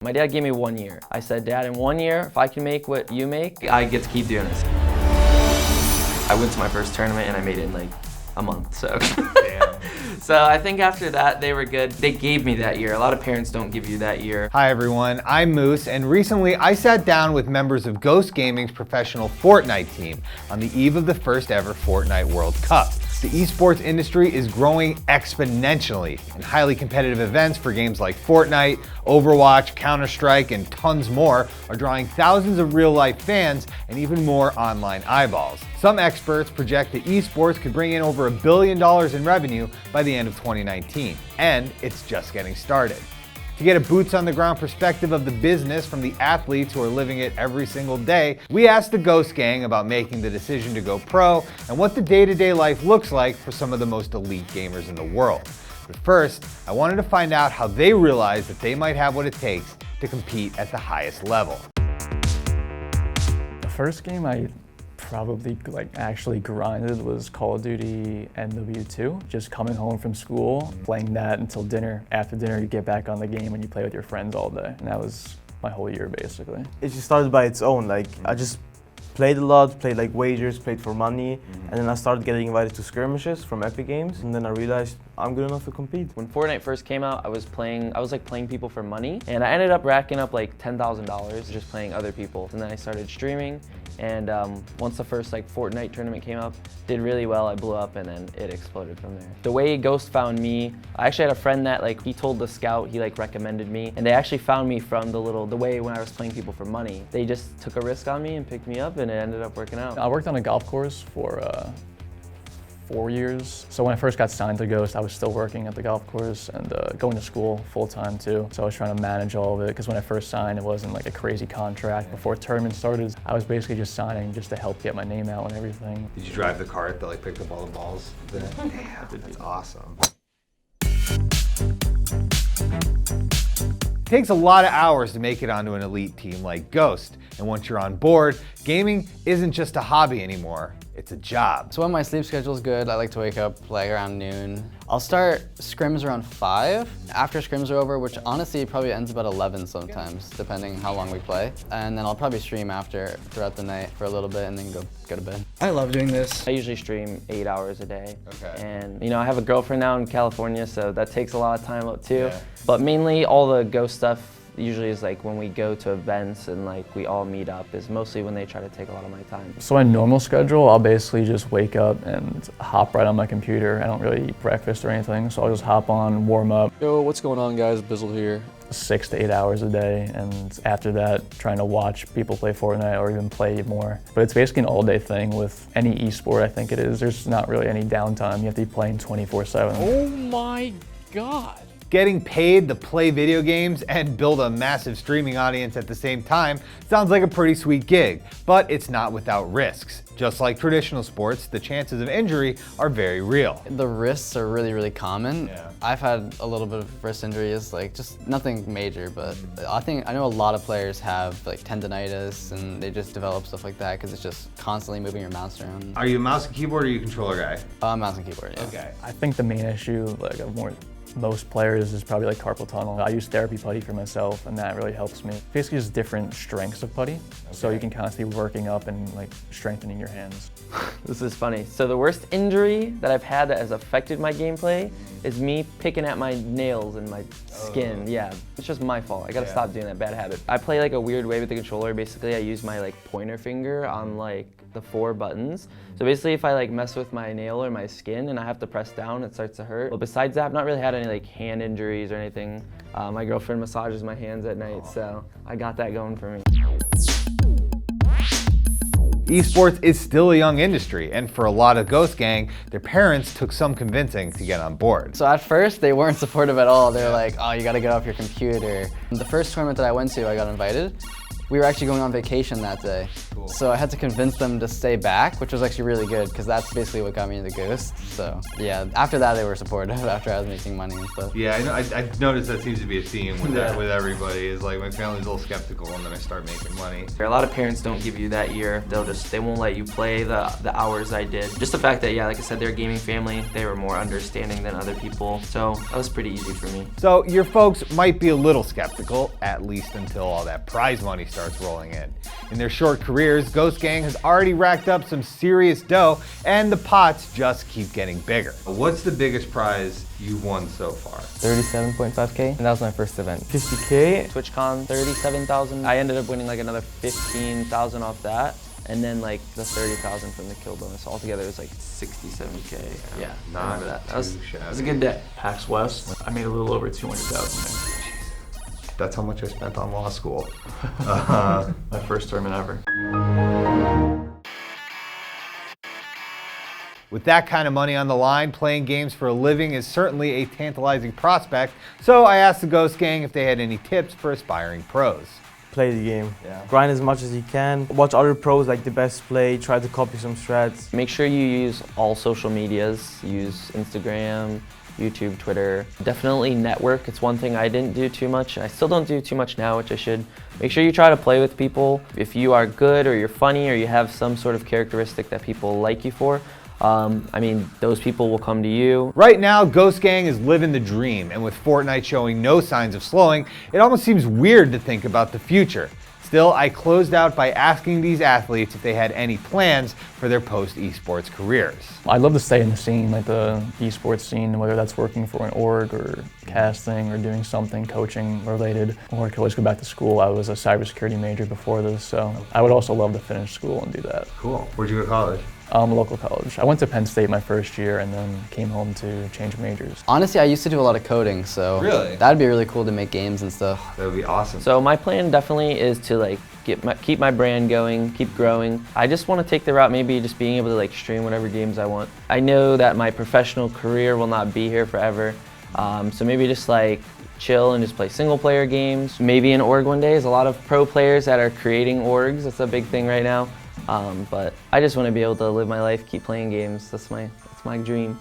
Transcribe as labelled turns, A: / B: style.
A: My dad gave me 1 year. I said, Dad, in 1 year, if I can make what you make, I get to keep doing this. I went to my first tournament and I made it in like a month, so.
B: Damn.
A: So I think after that, they were good. They gave me that year. A lot of parents don't give you that year.
B: Hi everyone, I'm Moose, and recently I sat down with members of Ghost Gaming's professional Fortnite team on the eve of the first ever Fortnite World Cup. The esports industry is growing exponentially, and highly competitive events for games like Fortnite, Overwatch, Counter-Strike, and tons more are drawing thousands of real-life fans and even more online eyeballs. Some experts project that esports could bring in over $1 billion in revenue by the end of 2019, and it's just getting started. To get a boots-on-the-ground perspective of the business from the athletes who are living it every single day, we asked the Ghost Gang about making the decision to go pro and what the day-to-day life looks like for some of the most elite gamers in the world. But first, I wanted to find out how they realized that they might have what it takes to compete at the highest level.
C: The first game I probably actually grinded was Call of Duty NW2. Just coming home from school, playing that until dinner. After dinner, you get back on the game and you play with your friends all day. And that was my whole year, basically.
D: It just started by its own. I just played a lot, played like wagers, played for money, and then I started getting invited to skirmishes from Epic Games, and then I realized I'm good enough to compete.
A: When Fortnite first came out, I was playing people for money, and I ended up racking up like $10,000 just playing other people. And then I started streaming, and once the first Fortnite tournament came up, did really well, I blew up, and then it exploded from there. The way Ghost found me, I actually had a friend that he told the scout, he recommended me, and they actually found me from the way when I was playing people for money. They just took a risk on me and picked me up, and it ended up working out.
C: I worked on a golf course for 4 years. So when I first got signed to Ghost, I was still working at the golf course and going to school full-time too. So I was trying to manage all of it, because when I first signed, it wasn't like a crazy contract. Before tournament started, I was basically just signing just to help get my name out and everything.
B: Did you drive the cart that picked up all the balls? Damn, that's awesome. It takes a lot of hours to make it onto an elite team like Ghost, and once you're on board, gaming isn't just a hobby anymore, it's a job.
E: So when my sleep schedule is good, I like to wake up around noon. I'll start scrims around 5. After scrims are over, which honestly probably ends about 11 sometimes, depending how long we play. And then I'll probably stream throughout the night for a little bit and then go to bed.
F: I love doing this.
A: I usually stream 8 hours a day.
B: Okay.
A: And I have a girlfriend now in California, so that takes a lot of time up too.
B: Yeah.
A: But mainly all the Ghost stuff usually is when we go to events and we all meet up, is mostly when they try to take a lot of my time.
C: So my normal schedule, I'll basically just wake up and hop right on my computer. I don't really eat breakfast or anything, so I'll just hop on, warm up.
G: Yo, what's going on, guys? Bizzle here.
C: 6 to 8 hours a day, and after that, trying to watch people play Fortnite or even play more. But it's basically an all-day thing with any esport, I think it is. There's not really any downtime. You have to be playing 24/7.
G: Oh my God.
B: Getting paid to play video games and build a massive streaming audience at the same time sounds like a pretty sweet gig, but it's not without risks. Just like traditional sports, the chances of injury are very real.
E: The risks are really, really common.
B: Yeah.
E: I've had a little bit of wrist injuries, just nothing major, but I know a lot of players have tendonitis, and they just develop stuff like that because it's just constantly moving your mouse around.
B: Are you a mouse and keyboard or are you a controller guy?
E: Mouse and keyboard, yeah.
B: Okay.
C: I think the main issue of most players is probably carpal tunnel. I use therapy putty for myself, and that really helps me. Basically just different strengths of putty, so you can constantly be working up and strengthening your hands.
A: This is funny. So the worst injury that I've had that has affected my gameplay is me picking at my nails and my skin. Yeah, it's just my fault. I gotta stop doing that bad habit. I play a weird way with the controller. Basically, I use my pointer finger on the 4 buttons. So basically, if I mess with my nail or my skin and I have to press down, it starts to hurt. But besides that, I've not really had any hand injuries or anything. My girlfriend massages my hands at night, so I got that going for me.
B: Esports is still a young industry, and for a lot of Ghost Gang, their parents took some convincing to get on board.
E: So at first, they weren't supportive at all. They were like, oh, you gotta get off your computer. The first tournament that I went to, I got invited. we were actually going on vacation that day.
B: Cool.
E: So I had to convince them to stay back, which was actually really good because that's basically what got me into Ghost. So yeah, after that they were supportive after I was making money and stuff.
B: Yeah, I know. I've noticed that seems to be a theme with with everybody. Is like my family's a little skeptical, and then I start making money.
A: A lot of parents don't give you that year. They won't let you play the hours I did. Just the fact that, yeah, like I said, they're a gaming family. They were more understanding than other people. So that was pretty easy for me.
B: So your folks might be a little skeptical, at least until all that prize money starts rolling in. In their short careers, Ghost Gang has already racked up some serious dough, and the pots just keep getting bigger. What's the biggest prize you've won so far?
F: 37.5K, and that was my first event.
D: 50K.
A: TwitchCon, 37,000. I ended up winning like another 15,000 off that. And then like the 30,000 from the kill bonus. Altogether it was like 67K. Yeah, I remember that. That was a good day.
C: PAX West, I made a little over 200,000.
B: That's how much I spent on law school.
C: My first tournament ever.
B: With that kind of money on the line, playing games for a living is certainly a tantalizing prospect, so I asked the Ghost Gang if they had any tips for aspiring pros.
D: Play the game. Grind as much as you can. Watch other pros like the best play. Try to copy some strats.
A: Make sure you use all social medias. Use Instagram, YouTube, Twitter. Definitely network. It's one thing I didn't do too much. I still don't do too much now, which I should. Make sure you try to play with people. If you are good or you're funny or you have some sort of characteristic that people like you for, I mean, those people will come to you.
B: Right now, Ghost Gang is living the dream, and with Fortnite showing no signs of slowing, it almost seems weird to think about the future. Still, I closed out by asking these athletes if they had any plans for their post-esports careers.
C: I'd love to stay in the scene, like the esports scene, whether that's working for an org or casting or doing something coaching related, or I could always go back to school. I was a cybersecurity major before this, so I would also love to finish school and do that.
B: Cool. Where'd you go to college?
C: Local college. I went to Penn State my first year and then came home to change majors.
E: Honestly, I used to do a lot of coding, so
B: Really?
E: that'd be really cool to make games and stuff.
B: That would be awesome.
A: So my plan definitely is to like keep my brand going, keep growing. I just want to take the route maybe just being able to like stream whatever games I want. I know that my professional career will not be here forever, so maybe just like chill and just play single player games. Maybe an org one day. There's a lot of pro players that are creating orgs. That's a big thing right now. But I just want to be able to live my life, keep playing games. That's my dream.